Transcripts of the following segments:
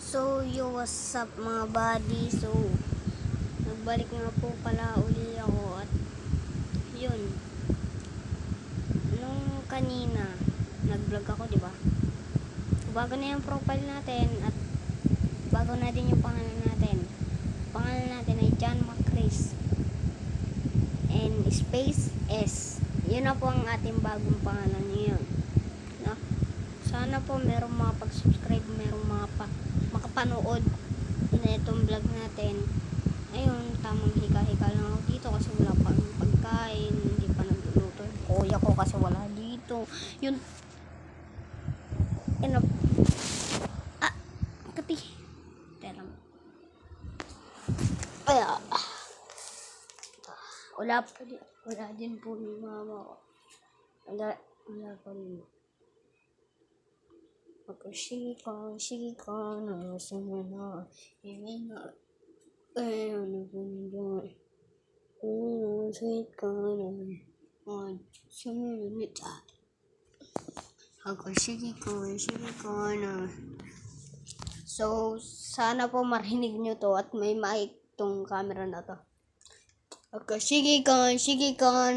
So, yo, what's up mga buddy? So, nagbalik nga po pala uli ako at yun. Nung kanina, nag-vlog ako, di ba? Bago na yung profile natin at bago na din yung pangalan natin. Pangalan natin ay John Macris and space S. Yun na po ang ating bagong pangalan ngayon. No? Sana po merong mga pag-subscribe, merong mga makapanood na itong vlog natin. Ayun, tamang hika-hika lang ako dito kasi wala pa ang pagkain, hindi pa nagluluto yung kuya ko kasi wala dito. Yun, kati. Tera mo. Ay, wala din po yung mama ko. Wala pa rin. Sige ka, nasa mo na, hindi na, ano po nyo, sweet ka na, sumunod tayo. Sige ka na. So, sana po marinig nyo to at may mic tong camera na to. Sige ka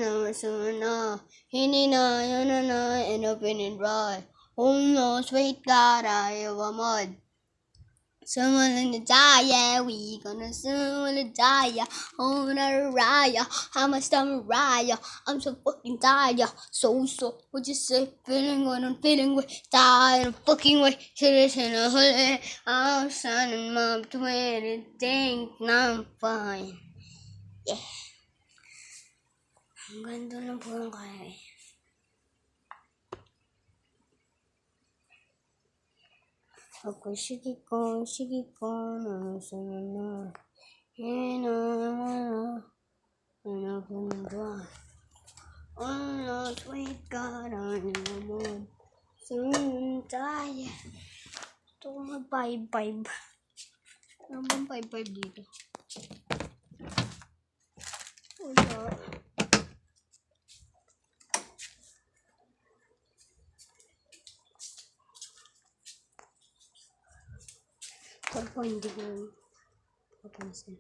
na, sana, hindi na, yan na, and open and dry. Oh no, sweet God, I have a mud. Someone in the die, we gonna soon die. Oh, Mariah, I'm a star Mariah. I'm so fucking tired. So, what you say? Feeling what I'm feeling with. Tired, I'm fucking with. Shit in a hole. I'm signing my 20. Think I'm fine. Yeah. Ang ganda ng buong kaya. Sige ko, nasa na, oh no, sweet God, I naman, soon tayo. Ito ko mag-5-5. Ano bang 5-5 dito? Wala. Pagpo hindi ko papansin.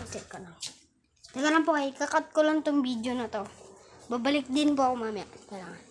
Teka lang po, kakat ko lang tong video na to. Babalik din po ako mamaya. Kailangan.